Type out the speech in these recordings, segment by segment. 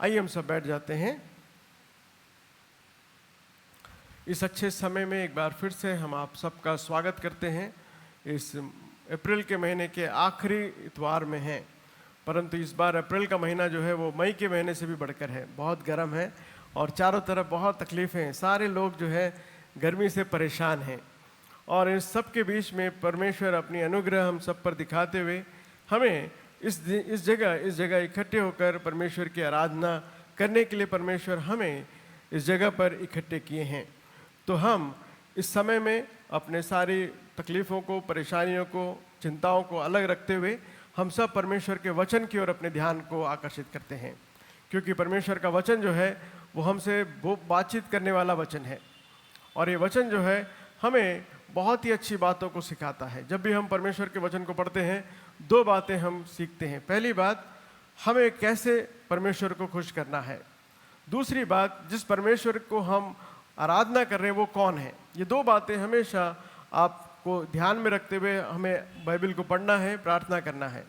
आइए हम सब बैठ जाते हैं। इस अच्छे समय में एक बार फिर से हम आप सबका स्वागत करते हैं। इस अप्रैल के महीने के आखिरी इतवार में हैं, परंतु इस बार अप्रैल का महीना जो है वो मई के महीने से भी बढ़कर है। बहुत गर्म है और चारों तरफ बहुत तकलीफ़ें हैं। सारे लोग जो है गर्मी से परेशान हैं और इस सब के बीच में परमेश्वर अपनी अनुग्रह हम सब पर दिखाते हुए हमें इस जगह इकट्ठे होकर परमेश्वर की आराधना करने के लिए परमेश्वर हमें इस जगह पर इकट्ठे किए हैं। तो हम इस समय में अपने सारी तकलीफ़ों को, परेशानियों को, चिंताओं को अलग रखते हुए हम सब परमेश्वर के वचन की ओर अपने ध्यान को आकर्षित करते हैं, क्योंकि परमेश्वर का वचन जो है वो हमसे वो बातचीत करने वाला वचन है और ये वचन जो है हमें बहुत ही अच्छी बातों को सिखाता है। जब भी हम परमेश्वर के वचन को पढ़ते हैं दो बातें हम सीखते हैं। पहली बात, हमें कैसे परमेश्वर को खुश करना है। दूसरी बात, जिस परमेश्वर को हम आराधना कर रहे हैं वो कौन है। ये दो बातें हमेशा आपको ध्यान में रखते हुए हमें बाइबल को पढ़ना है, प्रार्थना करना है,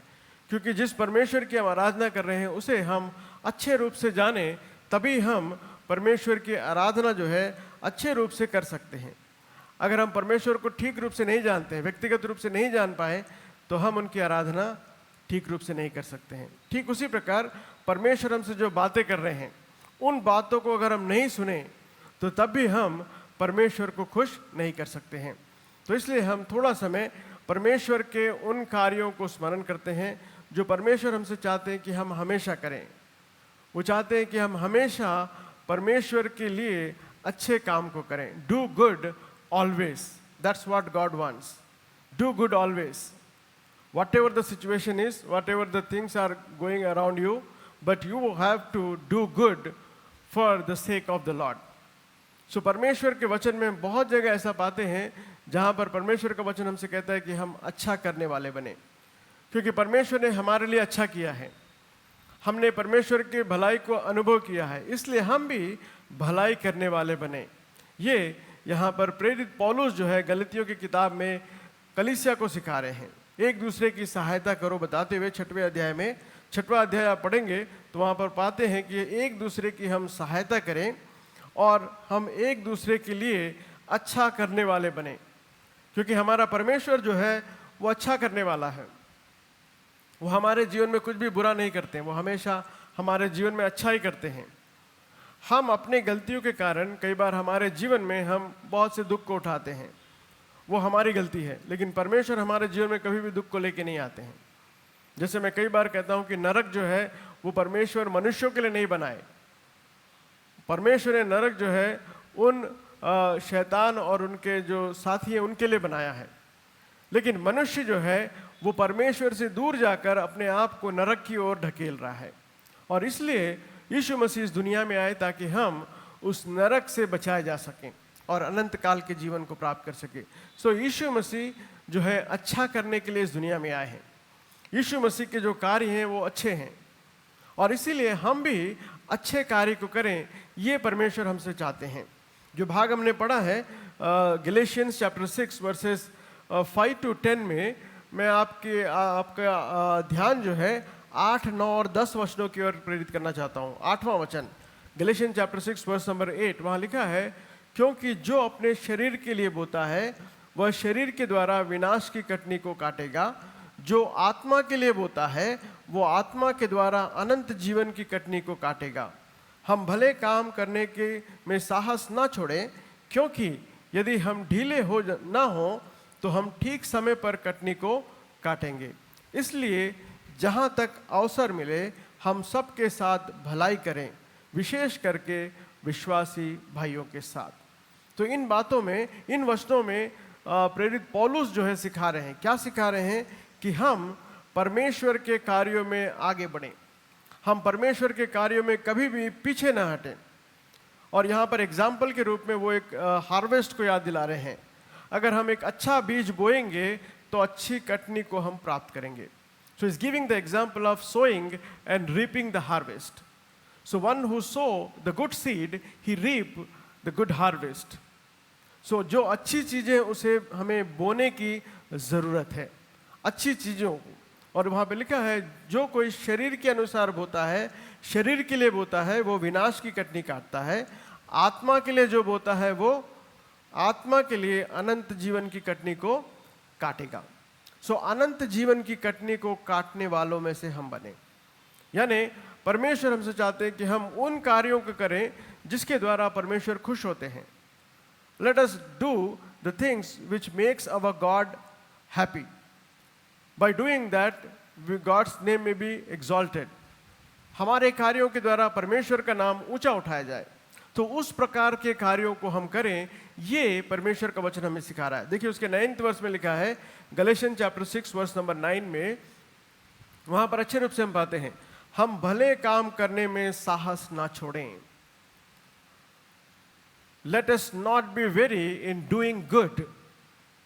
क्योंकि जिस परमेश्वर की हम आराधना कर रहे हैं उसे हम अच्छे रूप से जानें, तभी हम परमेश्वर की आराधना जो है अच्छे रूप से कर सकते हैं। अगर हम परमेश्वर को ठीक रूप से नहीं जानते हैं, व्यक्तिगत रूप से नहीं जान पाए, तो हम उनकी आराधना ठीक रूप से नहीं कर सकते हैं। ठीक उसी प्रकार परमेश्वर हमसे जो बातें कर रहे हैं उन बातों को अगर हम नहीं सुने तो तब भी हम परमेश्वर को खुश नहीं कर सकते हैं। तो इसलिए हम थोड़ा समय परमेश्वर के उन कार्यों को स्मरण करते हैं जो परमेश्वर हमसे चाहते हैं कि हम हमेशा करें। वो चाहते हैं कि हम हमेशा परमेश्वर के लिए अच्छे काम को करें। Do good always, that's what God wants. Do good always, whatever the situation is, whatever the things are going around you, but you have to do good for the sake of the Lord. So परमेश्वर के वचन में बहुत जगह ऐसा पाते हैं जहाँ पर परमेश्वर का वचन हमसे कहता है कि हम अच्छा करने वाले बने, क्योंकि परमेश्वर ने हमारे लिए अच्छा किया है। हमने परमेश्वर के भलाई को अनुभव किया है, इसलिए हम भी भलाई करने वाले बने। ये यहाँ पर प्रेरित पौलुस जो है गलतियों की किताब में कलीसिया को सिखा रहे हैं। एक दूसरे की सहायता करो बताते हुए 6वें अध्याय में, 6वां अध्याय आप पढ़ेंगे तो वहाँ पर पाते हैं कि एक दूसरे की हम सहायता करें और हम एक दूसरे के लिए अच्छा करने वाले बने, क्योंकि हमारा परमेश्वर जो है वो अच्छा करने वाला है। वो हमारे जीवन में कुछ भी बुरा नहीं करते हैं, वो हमेशा हमारे जीवन में अच्छा ही करते हैं। हम अपनी गलतियों के कारण कई बार हमारे जीवन में हम बहुत से दुख को उठाते हैं, वो हमारी गलती है, लेकिन परमेश्वर हमारे जीवन में कभी भी दुख को लेके नहीं आते हैं। जैसे मैं कई बार कहता हूँ कि नरक जो है वो परमेश्वर मनुष्यों के लिए नहीं बनाए। परमेश्वर ने नरक जो है उन शैतान और उनके जो साथी हैं उनके लिए बनाया है, लेकिन मनुष्य जो है वो परमेश्वर से दूर जाकर अपने आप को नरक की ओर ढकेल रहा है। और इसलिए यीशु मसीह इस दुनिया में आए ताकि हम उस नरक से बचाए जा सकें और अनंत काल के जीवन को प्राप्त कर सके। सो यीशु मसीह जो है अच्छा करने के लिए इस दुनिया में आए हैं। यीशु मसीह के जो कार्य हैं वो अच्छे हैं और इसीलिए हम भी अच्छे कार्य को करें, ये परमेश्वर हमसे चाहते हैं। जो भाग हमने पढ़ा है गैलेशियंस चैप्टर 6 वर्सेस 5 to 10 में, मैं आपका ध्यान जो है 8, 9 और 10 वचनों की ओर प्रेरित करना चाहता हूँ। 8वां वचन गैलेशियंस चैप्टर 6 वर्स नंबर 8, वहाँ लिखा है, क्योंकि जो अपने शरीर के लिए बोता है वह शरीर के द्वारा विनाश की कटनी को काटेगा, जो आत्मा के लिए बोता है वो आत्मा के द्वारा अनंत जीवन की कटनी को काटेगा। हम भले काम करने के में साहस ना छोड़ें, क्योंकि यदि हम ढीले हो ना हो तो हम ठीक समय पर कटनी को काटेंगे। इसलिए जहाँ तक अवसर मिले हम सबके साथ भलाई करें, विशेष करके विश्वासी भाइयों के साथ। तो इन बातों में, इन वचनों में प्रेरित पौलुस जो है सिखा रहे हैं, क्या सिखा रहे हैं कि हम परमेश्वर के कार्यों में आगे बढ़ें, हम परमेश्वर के कार्यों में कभी भी पीछे ना हटें। और यहाँ पर एग्जाम्पल के रूप में वो एक हार्वेस्ट को याद दिला रहे हैं। अगर हम एक अच्छा बीज बोएंगे तो अच्छी कटनी को हम प्राप्त करेंगे। So is giving the example of sowing and reaping the harvest. So one who sow the good seed, he reap the good harvest. So जो अच्छी चीज़ें उसे हमें बोने की ज़रूरत है, अच्छी चीज़ों को और वहाँ पे लिखा है जो कोई शरीर के अनुसार बोता है, शरीर के लिए बोता है, वो विनाश की कटनी काटता है। आत्मा के लिए जो बोता है वो आत्मा के लिए अनंत जीवन की कटनी को काटेगा। सो अनंत जीवन की कटनी को काटने वालों में से हम बने। यानी परमेश्वर हमसे चाहते हैं कि हम उन कार्यों को करें जिसके द्वारा परमेश्वर खुश होते हैं। Let us do the things which makes our God happy. By doing that, God's name may be exalted. हमारे कार्यों के द्वारा परमेश्वर का नाम ऊंचा उठाया जाए, तो उस प्रकार के कार्यों को हम करें, ये परमेश्वर का वचन हमें सिखा रहा है। देखिए उसके 9th वर्स में लिखा है, गलेशियन चैप्टर 6 वर्स नंबर 9 में, वहां पर अच्छे रूप से हम पाते हैं, हम भले काम करने में साहस ना छोड़ें। Let us not be weary in doing good.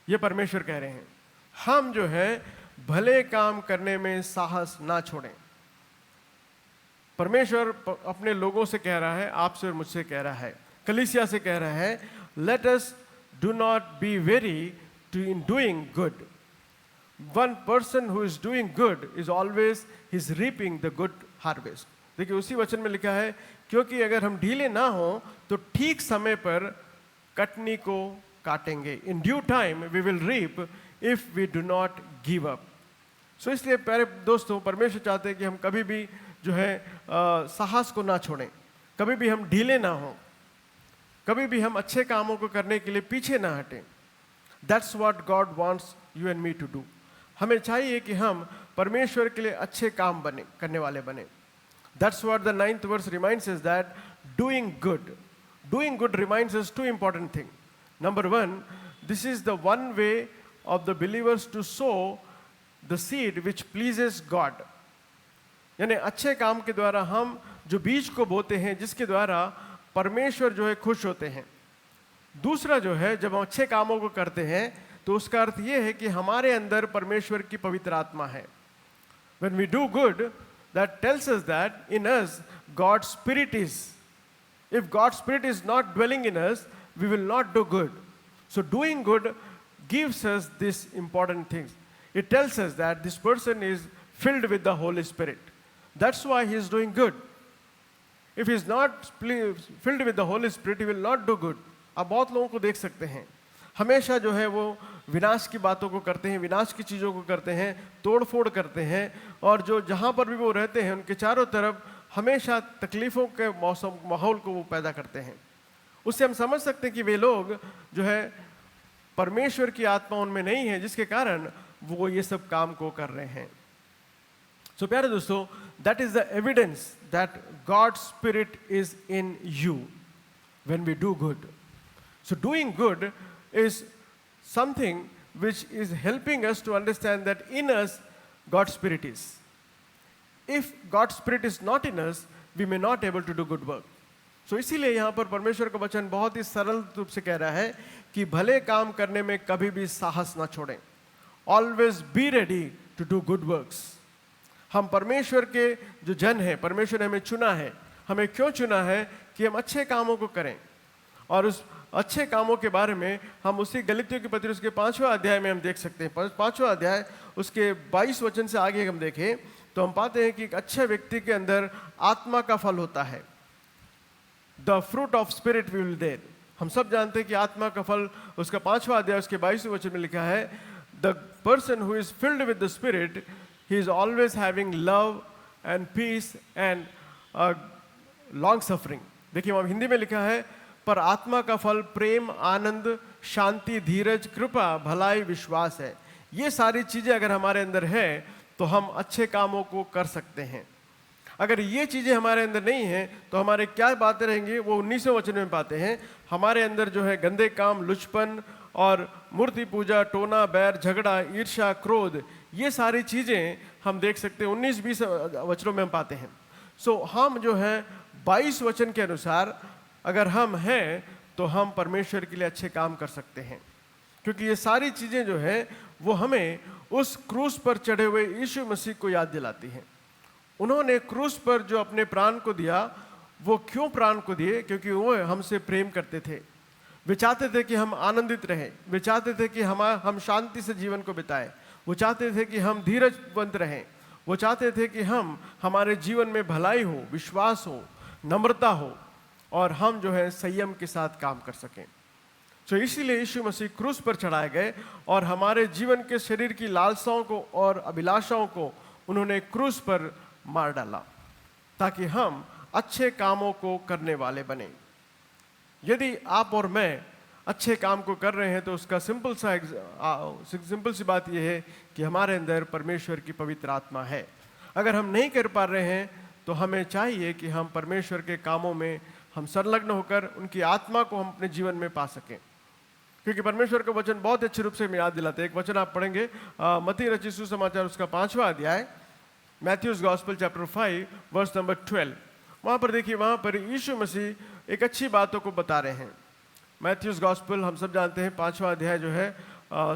ये परमेश्वर कह रहे हैं, हम जो है भले काम करने में साहस ना छोड़ें। परमेश्वर अपने लोगों से कह रहा है, आपसे और मुझसे कह रहा है, कलीसिया से कह रहा है, let us do not be weary in doing good. One person who is doing good is always he's reaping the good harvest. देखिए उसी वचन में लिखा है, क्योंकि अगर हम ढीले ना हो तो ठीक समय पर कटनी को काटेंगे। In due time we will reap if we do not give up. सो इसलिए प्यारे दोस्तों, परमेश्वर चाहते हैं कि हम कभी भी जो है साहस को ना छोड़ें, कभी भी हम ढीले ना हो, कभी भी हम अच्छे कामों को करने के लिए पीछे ना हटें। That's what God wants you and me to do. हमें चाहिए कि हम परमेश्वर के लिए अच्छे काम बने, करने वाले बने। That's what the 9th verse reminds us, that doing good reminds us two important things. Number one, this is the one way of the believers to sow the seed which pleases God. यानी अच्छे काम के द्वारा हम जो बीज को बोते हैं, जिसके द्वारा परमेश्वर जो है खुश होते हैं। दूसरा जो है, जब हम अच्छे कामों को करते हैं तो उसका अर्थ ये है कि हमारे अंदर परमेश्वर की पवित्र आत्मा है। When we do good, that tells us that in us God's Spirit is. If God's Spirit is not dwelling in us, we will not do good. So doing good gives us these important things. It tells us that this person is filled with the Holy Spirit. That's why he is doing good. If he is not filled with the Holy Spirit, he will not do good. आप बहुत लोगों को देख सकते हैं, हमेशा जो है वो विनाश की बातों को करते हैं, विनाश की चीज़ों को करते हैं, तोड़ फोड़ करते हैं, और जो जहाँ पर भी वो रहते हैं उनके चारों तरफ हमेशा तकलीफ़ों के माहौल को वो पैदा करते हैं। उससे हम समझ सकते हैं कि वे लोग जो है परमेश्वर की आत्मा उनमें नहीं है, जिसके कारण वो ये सब काम को कर रहे हैं। सो प्यारे दोस्तों, that is the evidence that God's spirit is in you when we do good. So doing good is something which is helping us to understand that in us God's Spirit is. If God's Spirit is not in us, we may not able to do good work. So इसीलिए यहाँ पर परमेश्वर का वचन बहुत ही सरल रूप से कह रहा है कि भले काम करने में कभी भी साहस ना छोड़ें। Always be ready to do good works. हम परमेश्वर के जो जन हैं, परमेश्वर ने हमें चुना है। हमें क्यों चुना है? कि हम अच्छे कामों को करें, और उस अच्छे कामों के बारे में हम उसी गलातियों के पत्र उसके 5वें अध्याय में हम देख सकते हैं। 5वां अध्याय उसके 22 वचन से आगे हम देखें तो हम पाते हैं कि एक अच्छे व्यक्ति के अंदर आत्मा का फल होता है। The fruit of spirit will there. हम सब जानते हैं कि आत्मा का फल उसका 5वां अध्याय उसके 22वें वचन में लिखा है, the person who is filled with the spirit, he is always having love and peace and long suffering. देखिए वहाँ हिंदी में लिखा है, पर आत्मा का फल प्रेम, आनंद, शांति, धीरज, कृपा, भलाई, विश्वास है। ये सारी चीजें अगर हमारे अंदर है तो हम अच्छे कामों को कर सकते हैं। अगर ये चीजें हमारे अंदर नहीं है तो हमारे क्या बातें रहेंगी? वो 19वें वचन में पाते हैं, हमारे अंदर जो है गंदे काम, लुचपन और मूर्ति पूजा, टोना, बैर, झगड़ा, ईर्ष्या, क्रोध, ये सारी चीजें हम देख सकते हैं 19-20 वचनों में हम पाते हैं। सो हम जो है 22 वचन के अनुसार अगर हम हैं तो हम परमेश्वर के लिए अच्छे काम कर सकते हैं, क्योंकि ये सारी चीजें जो है वो हमें उस क्रूस पर चढ़े हुए यीशु मसीह को याद दिलाती हैं। उन्होंने क्रूस पर जो अपने प्राण को दिया, वो क्यों प्राण को दिए? क्योंकि वो हमसे प्रेम करते थे। वे चाहते थे कि हम आनंदित रहें, वे चाहते थे कि हम शांति से जीवन को बिताएं। वो चाहते थे कि हम धीरजवंत रहें, वो चाहते थे कि हम हमारे जीवन में भलाई हो, विश्वास हो, नम्रता हो और हम जो है संयम के साथ काम कर सकें। तो इसीलिए यीशु मसीह क्रूस पर चढ़ाए गए और हमारे जीवन के शरीर की लालसाओं को और अभिलाषाओं को उन्होंने क्रूस पर मार डाला ताकि हम अच्छे कामों को करने वाले बने। यदि आप और मैं अच्छे काम को कर रहे हैं तो उसका सिंपल सी बात यह है कि हमारे अंदर परमेश्वर की पवित्र आत्मा है। अगर हम नहीं कर पा रहे हैं तो हमें चाहिए कि हम परमेश्वर के कामों में हम संलग्न होकर उनकी आत्मा को हम अपने जीवन में पा सकें, क्योंकि परमेश्वर का वचन बहुत अच्छे रूप से हमें याद दिलाते हैं। एक वचन आप पढ़ेंगे मत्ती रचित सुसमाचार उसका 5वां अध्याय, Matthew's gospel chapter 5 verse number 12। वहाँ पर देखिए, वहाँ पर यीशु मसीह एक अच्छी बातों को बता रहे हैं। मैथ्यूज गॉस्पेल हम सब जानते हैं 5वां अध्याय जो है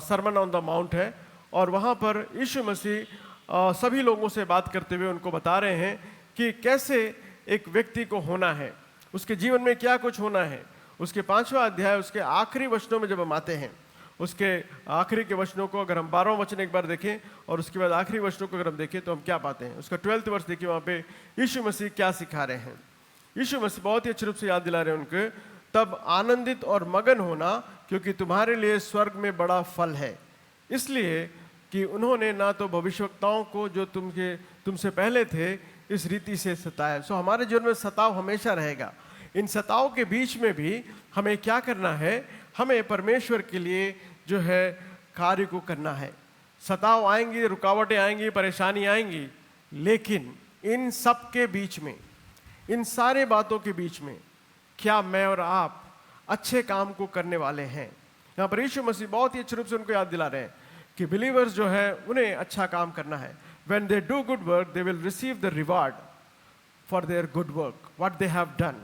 सरमन ऑन द माउंट है, और वहाँ पर यीशु मसीह सभी लोगों से बात करते हुए उनको बता रहे हैं कि कैसे एक व्यक्ति को होना है, उसके जीवन में क्या कुछ होना है। उसके 5वां अध्याय उसके आखिरी वचनों में जब हम आते हैं, उसके आखिरी के वचनों को अगर हम 12वां वचन एक बार देखें और उसके बाद आखिरी वचनों को अगर हम देखें तो हम क्या पाते हैं। उसका 12th वर्ष देखिए, वहाँ पे यीशु मसीह क्या सिखा रहे हैं। यीशु मसीह बहुत ही अच्छे रूप से याद दिला रहे हैं उनके, तब आनंदित और मगन होना क्योंकि तुम्हारे लिए स्वर्ग में बड़ा फल है, इसलिए कि उन्होंने ना तो भविष्यवक्ताओं को जो तुमसे पहले थे इस रीति से सताया। सो हमारे जीवन में सताव हमेशा रहेगा। इन सताव के बीच में भी हमें क्या करना है, हमें परमेश्वर के लिए जो है कार्य को करना है। सताव आएंगी, रुकावटें आएंगी, परेशानी आएंगी, लेकिन इन सब के बीच में, इन सारे बातों के बीच में क्या मैं और आप अच्छे काम को करने वाले हैं। यहाँ पर यीशु मसीह बहुत ही अच्छे रूप से उनको याद दिला रहे हैं कि बिलीवर्स जो है उन्हें अच्छा काम करना है। When they do good work, they will receive the reward for their good work, what they have done.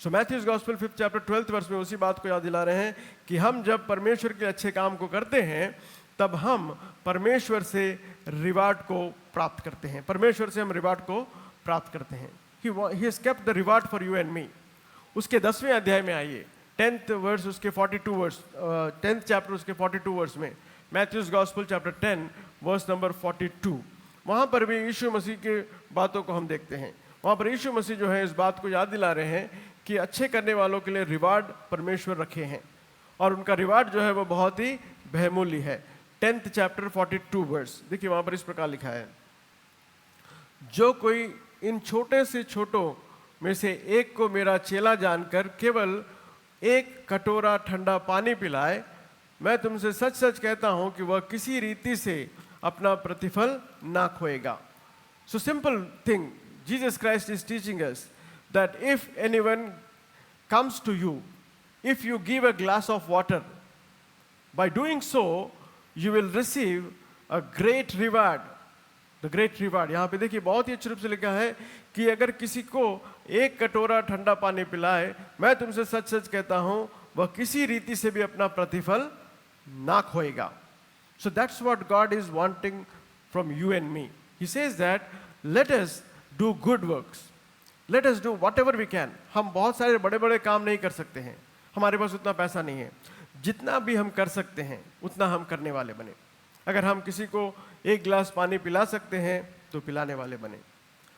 So Matthew's Gospel 5th chapter 12th verse में उसी बात को याद दिला रहे हैं कि हम जब परमेश्वर के अच्छे काम को करते हैं तब हम परमेश्वर से रिवार्ड को प्राप्त करते हैं। परमेश्वर से हम रिवार्ड को प्राप्त करते हैं। He has kept the reward for you and me. उसके 10वें अध्याय में आइए, 10th वर्स उसके 42 वर्स, 10th चैप्टर उसके 42 वर्स में, Matthew's gospel chapter 10 verse number 42। वहाँ पर भी यीशु मसीह के बातों को हम देखते हैं। वहाँ पर यीशु मसीह जो है इस बात को याद दिला रहे हैं कि अच्छे करने वालों के लिए रिवार्ड परमेश्वर रखे हैं, और उनका रिवार्ड जो है वो बहुत ही बहुमूल्य है। 10th चैप्टर 42 वर्स देखिए, वहाँ पर इस प्रकार लिखा है, जो कोई इन छोटे से छोटों में से एक को मेरा चेला जानकर केवल एक कटोरा ठंडा पानी पिलाए, मैं तुमसे सच सच कहता हूं कि वह किसी रीति से अपना प्रतिफल ना खोएगा। So simple thing, Jesus Christ is teaching us that if anyone comes to you, if you give a glass of water, by doing so you will receive a great reward. The great reward, यहाँ पे देखिए बहुत ही अच्छे रूप से लिखा है कि अगर किसी को एक कटोरा ठंडा पानी पिलाए, मैं तुमसे सच सच कहता हूं वह किसी रीति से भी अपना प्रतिफल ना खोएगा। So that's what God is wanting from you and me. He says that let us do good works. Let us do whatever we can. हम बहुत सारे बड़े बड़े काम नहीं कर सकते हैं, हमारे पास उतना पैसा नहीं है। जितना भी हम कर सकते हैं उतना हम करने वाले बने। अगर हम किसी को एक गिलास पानी पिला सकते हैं तो पिलाने वाले बने।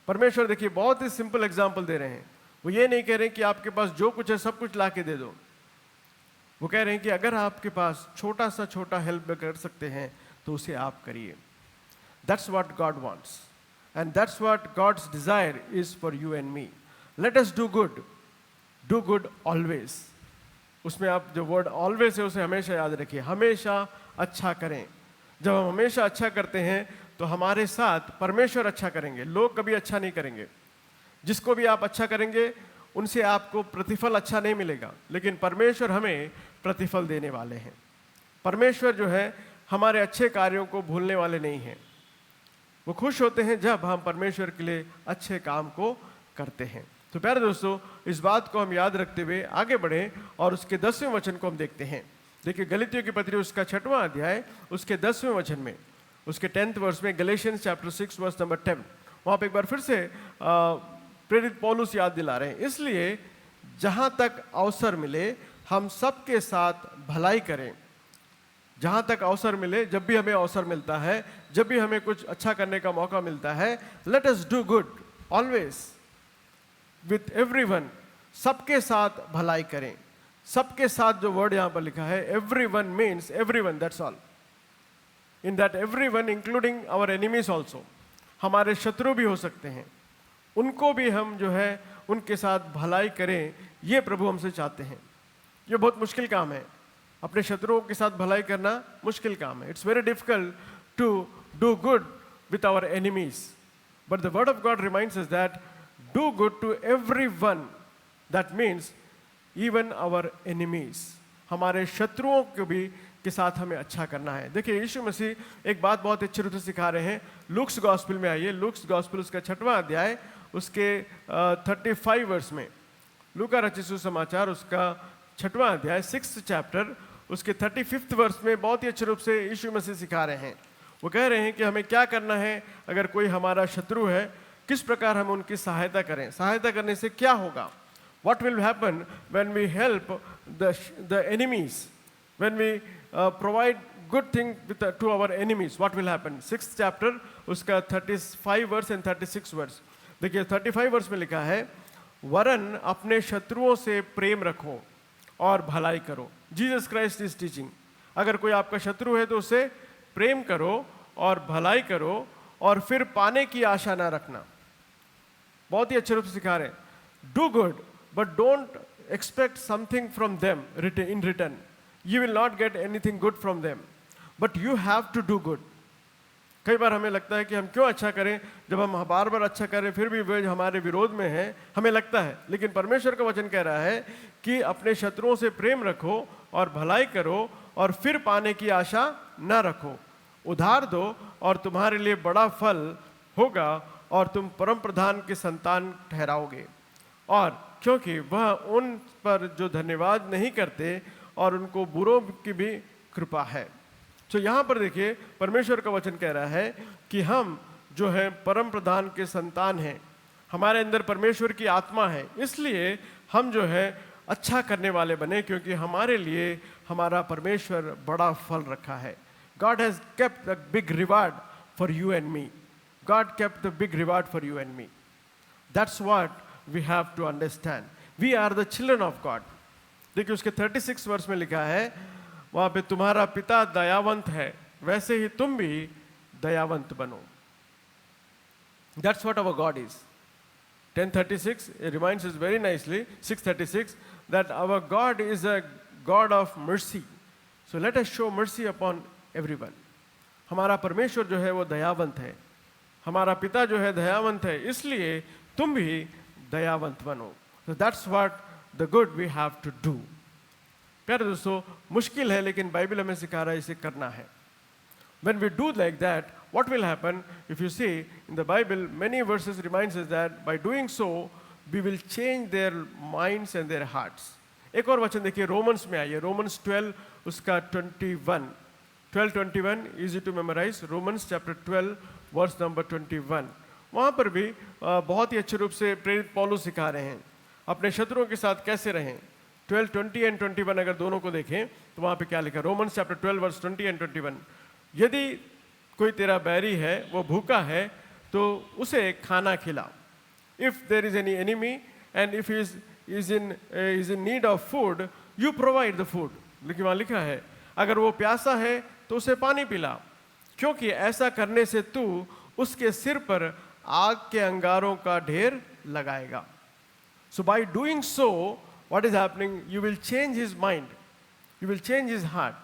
परमेश्वर देखिए बहुत ही सिंपल एग्जाम्पल दे रहे हैं। वो ये नहीं कह रहे कि आपके पास जो कुछ है सब कुछ ला के दे दो। वो कह रहे हैं कि अगर आपके पास छोटा सा छोटा हेल्प कर सकते हैं तो उसे आप करिए। That's what God wants and that's what God's desire is for you and me. Let us do good always. उसमें आप जो वर्ड ऑलवेज है उसे हमेशा याद रखिए, हमेशा अच्छा करें। जब हम हमेशा अच्छा करते हैं तो हमारे साथ परमेश्वर अच्छा करेंगे, लोग कभी अच्छा नहीं करेंगे। जिसको भी आप अच्छा करेंगे उनसे आपको प्रतिफल अच्छा नहीं मिलेगा, लेकिन परमेश्वर हमें प्रतिफल देने वाले हैं। परमेश्वर जो है हमारे अच्छे कार्यों को भूलने वाले नहीं हैं। वो खुश होते हैं जब हम परमेश्वर के लिए अच्छे काम को करते हैं। तो प्यारे दोस्तों, इस बात को हम याद रखते हुए आगे बढ़ें और उसके 10वें वचन को हम देखते हैं। देखिए गलीतियों की पत्री उसका 6वां अध्याय उसके 10वें वचन में, उसके 10th वर्स में, गलेशियंस चैप्टर 6 वर्स नंबर 10, वहाँ पे एक बार फिर से प्रेरित पौलुस याद दिला रहे हैं, इसलिए जहाँ तक अवसर मिले हम सबके साथ भलाई करें, जहाँ तक अवसर मिले, जब भी हमें अवसर मिलता है, जब भी हमें कुछ अच्छा करने का मौका मिलता है, late us do good always with everyone, सबके साथ भलाई करें। सबके साथ जो वर्ड यहाँ पर लिखा है, everyone means everyone, that's all. In that everyone including our enemies also, हमारे शत्रु भी हो सकते हैं, उनको भी हम जो है उनके साथ भलाई करें, ये प्रभु हमसे चाहते हैं। ये बहुत मुश्किल काम है, अपने शत्रुओं के साथ भलाई करना मुश्किल काम है। It's very difficult to do good with our enemies, but the word of God reminds us that do good to everyone, that means even our enemies, हमारे शत्रुओं को भी के साथ हमें अच्छा करना है। देखिए, यीशु मसीह एक बात बहुत अच्छे रूप से सिखा रहे हैं। लूक्स गॉस्पेल में आइए, लूक्स गॉस्पेल उसका 6वां अध्याय उसके 35 वर्स में, लूका रचित सुसमाचार उसका 6वां अध्याय 6th चैप्टर उसके 35th वर्स में बहुत ही अच्छे रूप से यीशु मसीह सिखा रहे हैं। वो कह रहे हैं कि हमें क्या करना है, अगर कोई हमारा शत्रु है, किस प्रकार हम उनकी सहायता करें। सहायता करने से क्या होगा, what will happen when we help the enemies, when we provide good thing to our enemies, what will happen। 6th chapter उसका 35 वर्स एंड 36 वर्स। देखिए 35 वर्स में लिखा है, वरन अपने शत्रुओं से प्रेम रखो और भलाई करो। जीसस क्राइस्ट इज टीचिंग, अगर कोई आपका शत्रु है तो उसे प्रेम करो और भलाई करो और फिर पाने की आशा ना रखना। बहुत ही अच्छे रूप से सिखा रहे हैं, do good but don't expect something from them in return. You will not get anything good from them, but you have to do good. कई बार हमें लगता है कि हम क्यों अच्छा करें, जब हम बार बार अच्छा करें फिर भी वे हमारे विरोध में हैं, हमें लगता है। लेकिन परमेश्वर का वचन कह रहा है कि अपने शत्रुओं से प्रेम रखो और भलाई करो और फिर पाने की आशा न रखो। उधार दो और तुम्हारे लिए बड़ा फल होगा और तुम परम प्रधान के संतान ठहराओगे। और क्योंकि वह उन पर जो धन्यवाद नहीं करते और उनको बुरों की भी कृपा है। तो यहाँ पर देखिए, परमेश्वर का वचन कह रहा है कि हम जो है परम प्रधान के संतान हैं, हमारे अंदर परमेश्वर की आत्मा है, इसलिए हम जो है अच्छा करने वाले बने, क्योंकि हमारे लिए हमारा परमेश्वर बड़ा फल रखा है। God has kept a big reward for you and me. God kept the big reward for you and me. That's what we have to understand. We are the children of God. देखिए उसके 36 वर्ष में लिखा है, वहाँ पे तुम्हारा पिता दयावंत है, वैसे ही तुम भी दयावंत बनो। That's what our God is. 10:36 it reminds us very nicely, 6:36, that our God is a God of mercy. So let us show mercy upon everyone. हमारा परमेश्वर जो है वो दयावंत है, हमारा पिता जो है दयावंत है, इसलिए तुम भी दयावंत बनो। So that's what the good we have to do. प्यारे दोस्तों, मुश्किल है लेकिन बाइबल हमें सिखा रहा है इसे करना है। When we do like that, what will happen? If you see in the Bible, many verses reminds us that by doing so, we will change their minds and their hearts. एक और वचन देखिए, रोमन्स में आइए, Romans 12 उसका 12:21, easy to memorize, Romans chapter 12 verse number 21। वहाँ पर भी बहुत ही अच्छे रूप से प्रेरित पौलुस सिखा रहे हैं अपने शत्रुओं के साथ कैसे रहें। 12:20 and 21 अगर दोनों को देखें तो वहाँ पे क्या लिखा, रोमन्स चैप्टर 12 वर्स 20 and 21, यदि कोई तेरा बैरी है, वो भूखा है, तो उसे खाना खिला। If there is any enemy and if he is in need of food, you provide the food. लेकिन वहाँ लिखा है, अगर वो प्यासा है तो उसे पानी पिला, क्योंकि ऐसा करने से तू उसके सिर पर आग के अंगारों का ढेर लगाएगा। So by doing so, what is happening? You will change his mind, you will change his heart.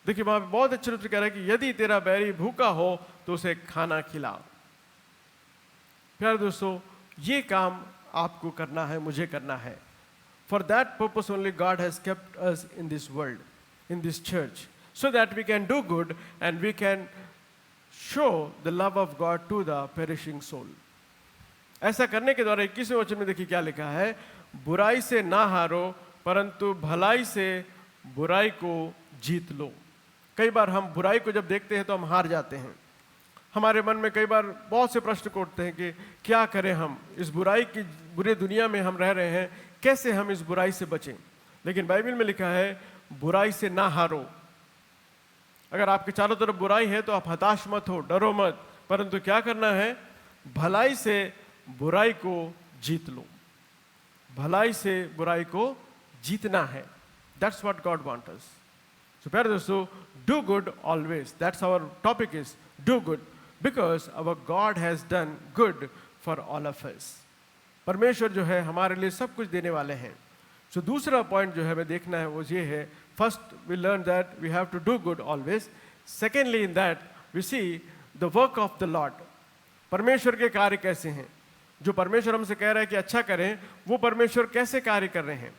देखिए वहां पे बहुत अच्छे रूप से कह रहा है कि यदि तेरा बैरी भूखा हो तो उसे खाना खिलाओ। प्यारे दोस्तों, ये काम आपको करना है, मुझे करना है। For that purpose only God has kept us in this world, in this church, so that we can do good and we can show the love of God to the perishing soul. ऐसा करने के द्वारा 21वें वचन में देखिए क्या लिखा है, बुराई से ना हारो परंतु भलाई से बुराई को जीत लो। कई बार हम बुराई को जब देखते हैं तो हम हार जाते हैं। हमारे मन में कई बार बहुत से प्रश्न उठते हैं कि क्या करें, हम इस बुराई की बुरी दुनिया में हम रह रहे हैं, कैसे हम इस बुराई से बचें। लेकिन बाइबल में लिखा है बुराई से ना हारो, अगर आपके चारों तरफ बुराई है तो आप हताश मत हो, डरो मत, परंतु क्या करना है? भलाई से बुराई को जीत लो। भलाई से बुराई को जीतना है। That's what God wants us. So प्यारे दोस्तों, do good always, that's our topic is do good, because our God has done good for all of us. परमेश्वर जो है हमारे लिए सब कुछ देने वाले हैं। सो दूसरा पॉइंट जो है हमें देखना है वो ये है, first we learn that we have to do good always. Secondly in that we see the work of the Lord. परमेश्वर के कार्य कैसे हैं? जो परमेश्वर हमसे कह रहा है कि अच्छा करें, वो परमेश्वर कैसे कार्य कर रहे हैं?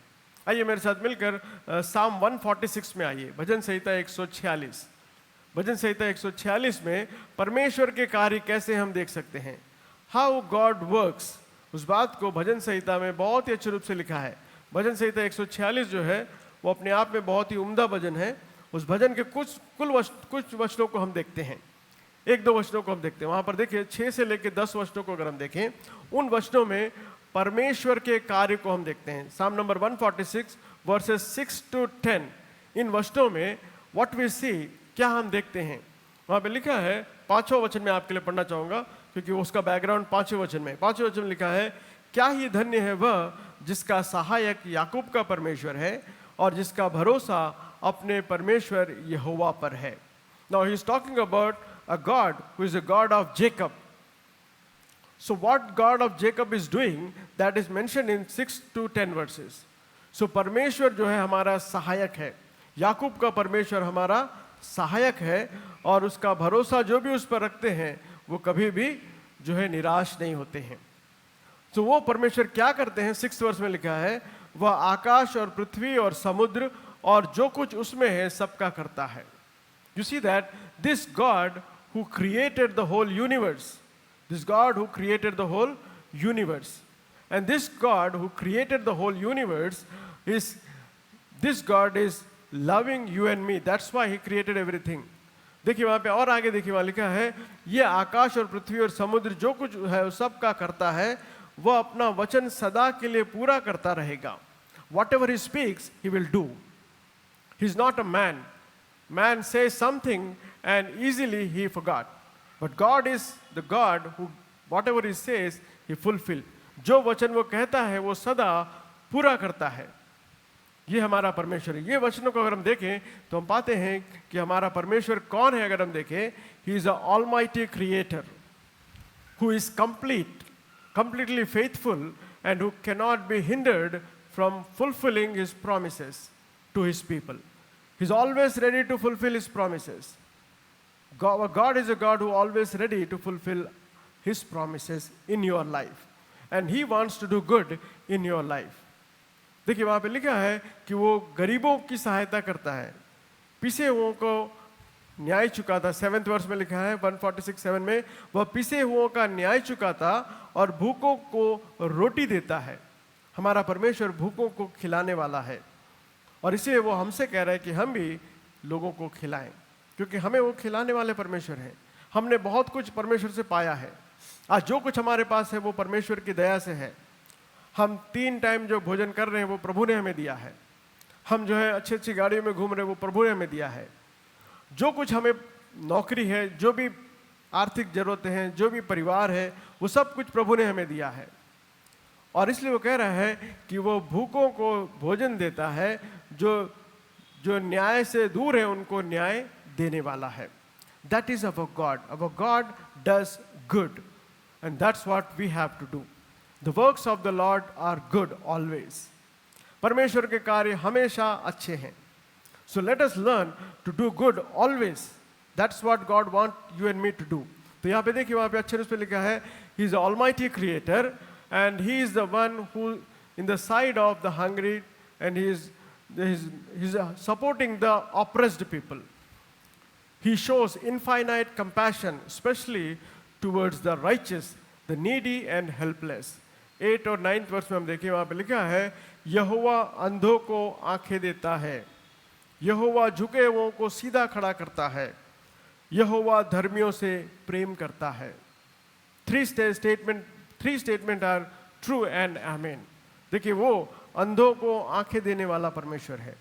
आइए मेरे साथ मिलकर साम 146 में आइए, भजन संहिता 146। भजन संहिता 146 में परमेश्वर के कार्य कैसे हम देख सकते हैं, हाउ गॉड वर्क्स, उस बात को भजन संहिता में बहुत ही अच्छे रूप से लिखा है। भजन संहिता 146 जो है वो अपने आप में बहुत ही उम्दा भजन है। उस भजन के कुछ वचनों को हम देखते हैं, एक दो वचनों को हम देखते हैं। वहां पर देखिए 6 से लेकर 10 वचनों को अगर हम देखें, उन वचनों में परमेश्वर के कार्य को हम देखते हैं। साम नंबर 146 वर्सेस 6 to 10, इन वचनों में व्हाट वी सी, क्या हम देखते हैं? वहां पे लिखा है, 5वां वचन में आपके लिए पढ़ना चाहूंगा क्योंकि उसका बैकग्राउंड 5वें वचन में। 5वें वचन में लिखा है, क्या ही धन्य है वह जिसका सहायक याकूब का परमेश्वर है और जिसका भरोसा अपने परमेश्वर यहोवा पर है। Now he is talking about a God who is a God of Jacob. So what God of Jacob is doing, that is mentioned in 6 to 10 verses. So परमेश्वर जो है हमारा सहायक है, याकूब का परमेश्वर हमारा सहायक है, और उसका भरोसा जो भी उस पर रखते हैं वो कभी भी जो है निराश नहीं होते हैं। तो वो परमेश्वर क्या करते हैं? 6 वर्ष में लिखा है, वह आकाश और पृथ्वी और समुद्र और जो कुछ उसमें है सबका करता है। You see that this God who created the whole universe, this God who created the whole universe, and this God who created the whole universe this God is loving you and me. That's why he created everything. देखिए वहां पे और आगे देखिए, वहां लिखा है, ये आकाश और पृथ्वी और समुद्र जो कुछ है वो सब का करता है, वह अपना वचन सदा के लिए पूरा करता रहेगा। Whatever he speaks, he will do. He is not a man. Man says something and easily he forgot. But God is the God who whatever he says, he fulfill. जो वचन वो कहता है वो सदा पूरा करता है। ये हमारा परमेश्वर है। ये वचनों को अगर हम देखें तो हम पाते हैं कि हमारा परमेश्वर कौन है। अगर हम देखें, he is an almighty creator who is completely faithful and who cannot be hindered from fulfilling his promises to his people. He's always ready to fulfill his promises. God is a God who always ready to fulfill his promises in your life, and he wants to do good in your life. देखिए वहां पे लिखा है कि वो गरीबों की सहायता करता है, पिसे हुओं को न्याय चुकाता। 7th वर्ष में लिखा है 146:7 में, वह पिसे हुओं का न्याय चुकाता और भूखों को रोटी देता है। हमारा परमेश्वर भूखों को खिलाने वाला है, और इसलिए वो हमसे कह रहा है कि हम भी लोगों को खिलाएं, क्योंकि हमें वो खिलाने वाले परमेश्वर हैं। हमने बहुत कुछ परमेश्वर से पाया है। आज जो कुछ हमारे पास है वो परमेश्वर की दया से है। हम 3 टाइम जो भोजन कर रहे हैं वो प्रभु ने हमें दिया है। हम जो है अच्छी अच्छी गाड़ियों में घूम रहे हैं वो प्रभु ने हमें दिया है। जो कुछ हमें नौकरी है, जो भी आर्थिक जरूरतें हैं, जो भी परिवार है, वो सब कुछ प्रभु ने हमें दिया है। और इसलिए वो कह रहा है कि वो भूखों को भोजन देता है, जो न्याय से दूर है उनको न्याय देने वाला है। That is our God. Our God does good, and that's what we have to do. The works of the Lord are good always. परमेश्वर के कार्य हमेशा अच्छे हैं। So let us learn to do good always. That's what God want you and me to do. तो यहाँ पे देखिए, वहाँ पे अच्छे रूप से लिखा है, he is almighty creator and he is the one who in the side of the hungry, and he is supporting the oppressed people. He shows infinite compassion, especially towards the righteous, the needy and helpless. 8 और 9th वर्ष में हम देखिए, वहाँ पे लिखा है, यहोवा अंधों को आंखें देता है, यहोवा झुके हुओं को सीधा खड़ा करता है, यहोवा धर्मियों से प्रेम करता है। 3 statement are true and amen. देखिए वो अंधों को आंखें देने वाला परमेश्वर है।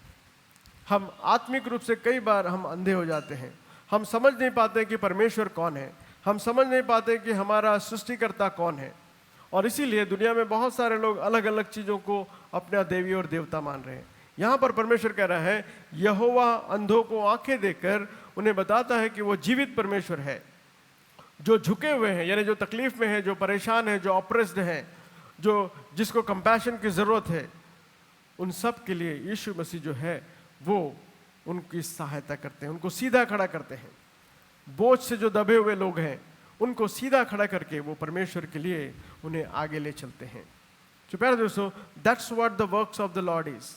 हम आत्मिक रूप से कई बार हम अंधे हो जाते हैं, हम समझ नहीं पाते कि परमेश्वर कौन है, हम समझ नहीं पाते कि हमारा सृष्टिकर्ता कौन है। और इसीलिए दुनिया में बहुत सारे लोग अलग अलग चीज़ों को अपना देवी और देवता मान रहे हैं। यहाँ पर परमेश्वर कह रहा है, यहोवा अंधों को आंखें देकर उन्हें बताता है कि वो जीवित परमेश्वर है। जो झुके हुए हैं, यानी जो तकलीफ में है, जो परेशान है, जो ऑप्रेस्ड है, जो जिसको कंपैशन की ज़रूरत है, उन सब के लिए यीशु मसीह जो है वो उनकी सहायता करते हैं, उनको सीधा खड़ा करते हैं। बोझ से जो दबे हुए लोग हैं उनको सीधा खड़ा करके वो परमेश्वर के लिए उन्हें आगे ले चलते हैं। तो प्यारे दोस्तों, that's what the works of the Lord is.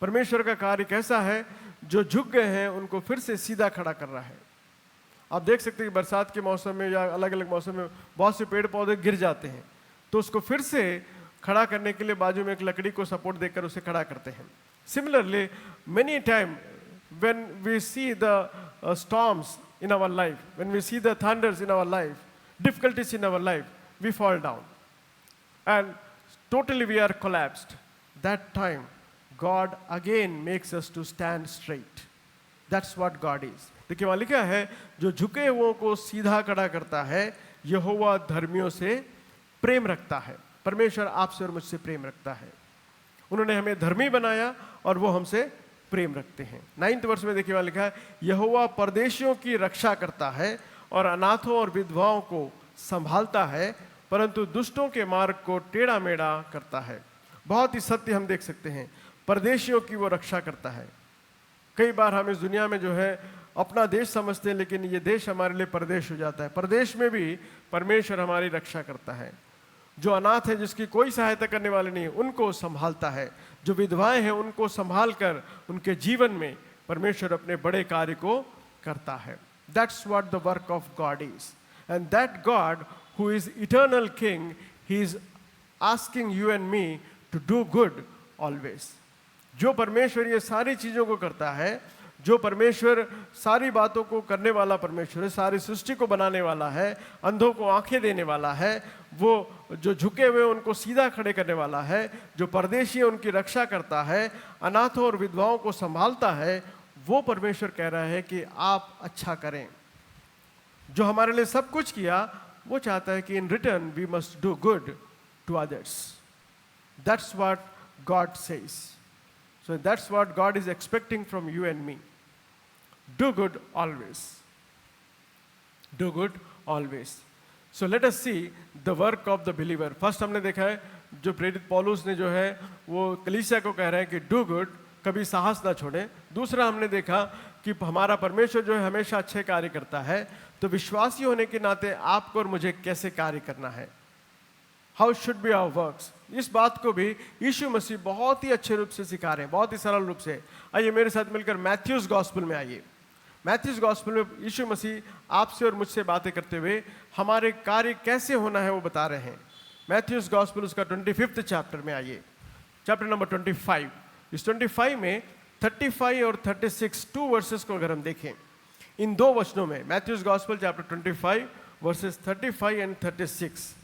परमेश्वर का कार्य कैसा है, जो झुक गए हैं उनको फिर से सीधा खड़ा कर रहा है। आप देख सकते हैं कि बरसात के मौसम में या अलग अलग मौसम में बहुत से पेड़ पौधे गिर जाते हैं, तो उसको फिर से खड़ा करने के लिए बाजू में एक लकड़ी को सपोर्ट देकर उसे खड़ा करते हैं। Similarly many time when we see the storms in our life, when we see the thunders in our life, difficulties in our life, we fall down and totally we are collapsed. That time God again makes us to stand straight. That's what God is. देखिए वहाँ लिखा है, जो झुके हुओं को सीधा खड़ा करता है, यहोवा धर्मियों से प्रेम रखता है। परमेश्वर आपसे और मुझसे प्रेम रखता है। उन्होंने हमें धर्मी बनाया और वो हमसे प्रेम रखते हैं। 9th वर्ष में देखिए वहाँ लिखा है, यहोवा परदेशियों की रक्षा करता है और अनाथों और विधवाओं को संभालता है, परंतु दुष्टों के मार्ग को टेढ़ा मेढ़ा करता है। बहुत ही सत्य हम देख सकते हैं, परदेशियों की वो रक्षा करता है। कई बार हम इस दुनिया में जो है अपना देश समझते हैं, लेकिन ये देश हमारे लिए परदेश हो जाता है। परदेश में भी परमेश्वर हमारी रक्षा करता है। जो अनाथ है, जिसकी कोई सहायता करने वाले नहीं, उनको संभालता है। जो विधवाएं हैं उनको संभाल कर उनके जीवन में परमेश्वर अपने बड़े कार्य को करता है। That's what the work of God is, and that God who is eternal king, he is asking you and me to do good always. जो परमेश्वर ये सारी चीज़ों को करता है, जो परमेश्वर सारी बातों को करने वाला परमेश्वर है, सारी सृष्टि को बनाने वाला है, अंधों को आंखें देने वाला है, वो जो झुके हुए उनको सीधा खड़े करने वाला है, जो परदेशी है उनकी रक्षा करता है, अनाथों और विधवाओं को संभालता है, वो परमेश्वर कह रहा है कि आप अच्छा करें। जो हमारे लिए सब कुछ किया, वो चाहता है कि in return we must do good to others. That's what God says. So that's what God is expecting from you and me. Do good always. Do good always. So let us see the work of the believer. First हमने देखा है, जो प्रेरित पौलुस ने जो है वो कलीसिया को कह रहे हैं कि do good, कभी साहस ना छोड़ें। दूसरा हमने देखा कि हमारा परमेश्वर जो है हमेशा अच्छे कार्य करता है, तो विश्वासी होने के नाते आपको और मुझे कैसे कार्य करना है। How should be our works? इस बात को भी यीशु मसीह बहुत ही अच्छे रूप से सिखा रहे हैं, बहुत ही सरल रूप से। आइए मेरे साथ मिलकर मैथ्यूज गॉस्पेल में आइए। मैथ्यूज गॉस्पेल में यीशु मसीह आपसे और मुझसे बातें करते हुए हमारे कार्य कैसे होना है वो बता रहे हैं। मैथ्यूज गॉस्पेल उसका 25th चैप्टर में आइए, चैप्टर नंबर 25। इस 25 में 35 और 36 2 वर्सेस को अगर हम देखें, इन 2 वचनों में, Matthew's gospel chapter 25 verses 35 and 36,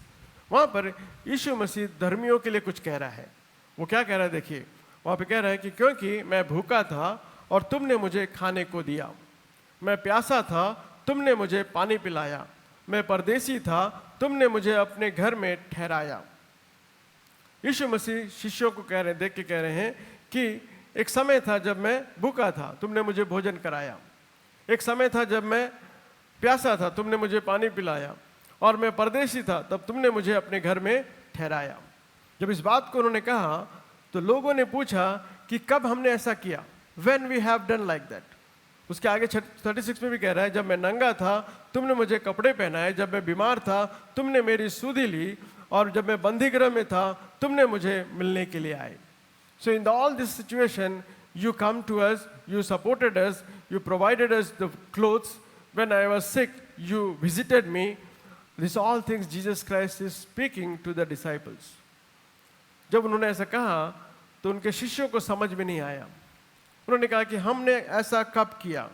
वहाँ पर यीशु मसीह धर्मियों के लिए कुछ कह रहा है। वो क्या कह रहा है देखिए, वहाँ पे कह रहा है कि क्योंकि मैं भूखा था और तुमने मुझे खाने को दिया, मैं प्यासा था तुमने मुझे पानी पिलाया, मैं परदेसी था तुमने मुझे अपने घर में ठहराया। यीशु मसीह शिष्यों को कह रहे हैं, देख के कह रहे हैं कि एक समय था जब मैं भूखा था, तुमने मुझे भोजन कराया। एक समय था जब मैं प्यासा था, तुमने मुझे पानी पिलाया, और मैं परदेशी था तब तुमने मुझे अपने घर में ठहराया। जब इस बात को उन्होंने कहा तो लोगों ने पूछा कि कब हमने ऐसा किया, when we have done like that। उसके आगे 36 में भी कह रहा है, जब मैं नंगा था तुमने मुझे कपड़े पहनाए, जब मैं बीमार था तुमने मेरी सुधि ली, और जब मैं बंदी गृह में था तुमने मुझे मिलने के लिए आए। So in all this situation you come to us, you supported us, you provided us the clothes, when I was sick you visited me। These all things Jesus Christ is speaking to the disciples। जब उन्होंने ऐसा कहा तो उनके शिष्यों को समझ में नहीं आया। उन्होंने कहा कि हमने ऐसा कब किया,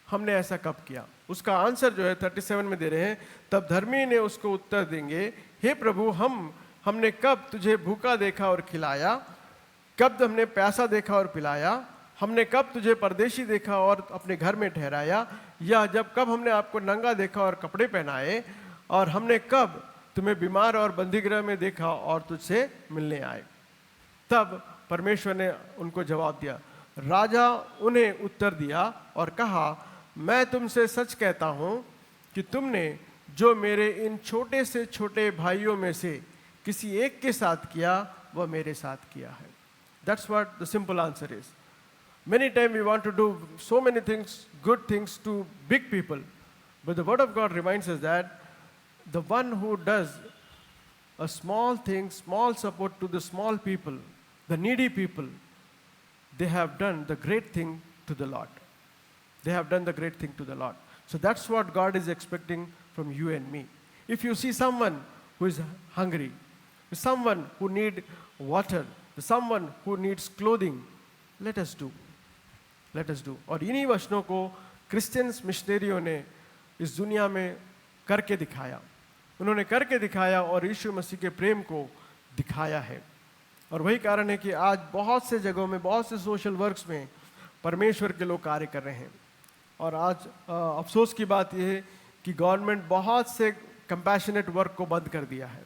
हमने ऐसा कब किया। उसका आंसर जो है 37 में दे रहे हैं, तब धर्मी ने उसको उत्तर देंगे, हे प्रभु हमने कब तुझे भूखा देखा और खिलाया, कब हमने प्यासा देखा और पिलाया, हमने कब तुझे परदेशी देखा और अपने घर में ठहराया, या जब कब हमने आपको नंगा देखा और कपड़े पहनाए, और हमने कब तुम्हें बीमार और बंदीगृह में देखा और तुझसे मिलने आए। तब परमेश्वर ने उनको जवाब दिया। राजा उन्हें उत्तर दिया और कहा, मैं तुमसे सच कहता हूं कि तुमने जो मेरे इन छोटे से छोटे भाइयों में से किसी एक के साथ किया, वह मेरे साथ किया है। That's what the simple answer is. Many times we want to do so many things, good things to big people, but the Word of God reminds us that the one who does a small thing, small support to the small people, the needy people, they have done the great thing to the Lord. They have done the great thing to the Lord. So that's what God is expecting from you and me. If you see someone who is hungry, someone who needs water, someone who needs clothing, let us do. Let us do. और इन्हीं वचनों को Christians मिशनरियों ने इस दुनिया में करके दिखाया। उन्होंने करके दिखाया और यीशु मसीह के प्रेम को दिखाया है। और वही कारण है कि आज बहुत से जगहों में, बहुत से सोशल वर्क्स में परमेश्वर के लोग कार्य कर रहे हैं। और आज अफसोस की बात यह है कि गवर्नमेंट बहुत से कंपैशनेट वर्क को बंद कर दिया है।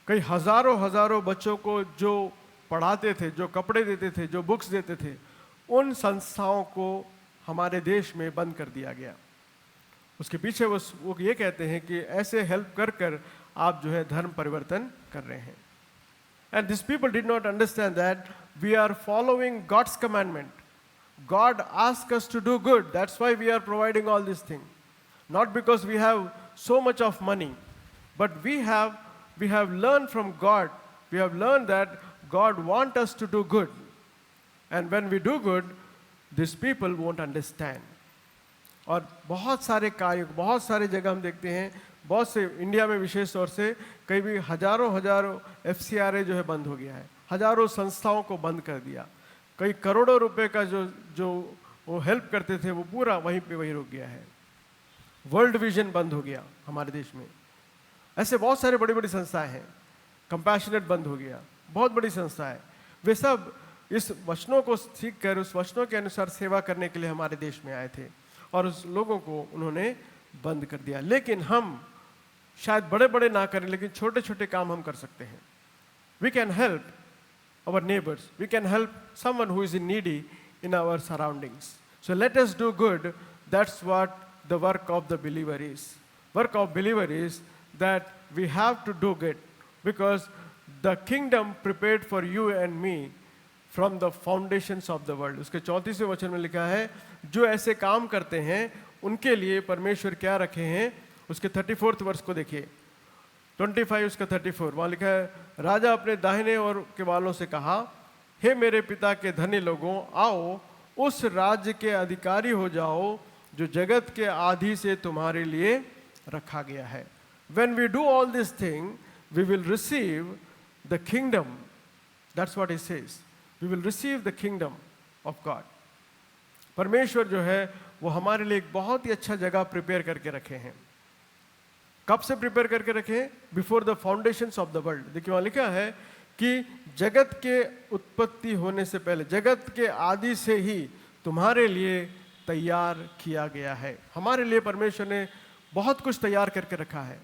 कई हजारों बच्चों को जो पढ़ाते थे, जो कपड़े देते थे, जो बुक्स देते थे, उन संस्थाओं को हमारे देश में बंद कर दिया गया। उसके पीछे वो ये कहते हैं कि ऐसे हेल्प कर कर आप जो है धर्म परिवर्तन कर रहे हैं। And this people did not understand that we are following God's commandment. God asks us to do good. That's why we are providing all these things. Not because we have so much of money, but we have learned from God. We have learned that God wants us to do good. And when we do good, these people won't understand. और बहुत सारे कार्य, बहुत सारे जगह हम देखते हैं, बहुत से इंडिया में विशेष तौर से कई भी हजारों FCRA जो है बंद हो गया है। हजारों संस्थाओं को बंद कर दिया। कई करोड़ों रुपए का जो वो हेल्प करते थे वो पूरा वहीं पे वहीं रुक गया है। वर्ल्ड विजन बंद हो गया हमारे देश में। ऐसे बहुत सारे बड़ी बड़ी संस्थाएं हैं। कंपैशनेट बंद हो गया, बहुत बड़ी संस्था है। वे सब इस वचनों को सीख कर, उस वचनों के अनुसार सेवा करने के लिए हमारे देश में आए थे और उस लोगों को उन्होंने बंद कर दिया। लेकिन हम शायद बड़े बड़े ना करें, लेकिन छोटे छोटे काम हम कर सकते हैं। We can help our neighbors. We can help someone who is needy in our surroundings. So let us do good. That's what the work of the believer is. Work of believer is that we have to do good because the kingdom prepared for you and me from the foundations of the world. उसके 34वें वचन में लिखा है, जो ऐसे काम करते हैं उनके लिए परमेश्वर क्या रखे हैं। उसके 34th वर्ष को देखिए, 25 उसका 34, वहाँ लिखा है, राजा अपने दाहिने ओर के वालों से कहा, हे मेरे पिता के धनी लोगों, आओ उस राज्य के अधिकारी हो जाओ जो जगत के आदि से तुम्हारे लिए रखा गया है। When we do all these things, we will receive the kingdom. That's what he says. We will receive the kingdom of God. परमेश्वर जो है वो हमारे लिए एक बहुत ही अच्छा जगह प्रिपेयर करके रखे हैं। कब से प्रिपेयर करके रखे? Before the foundations of the world. देखिए वहाँ लिखा है कि जगत के उत्पत्ति होने से पहले, जगत के आदि से ही तुम्हारे लिए तैयार किया गया है। हमारे लिए परमेश्वर ने बहुत कुछ तैयार करके रखा है।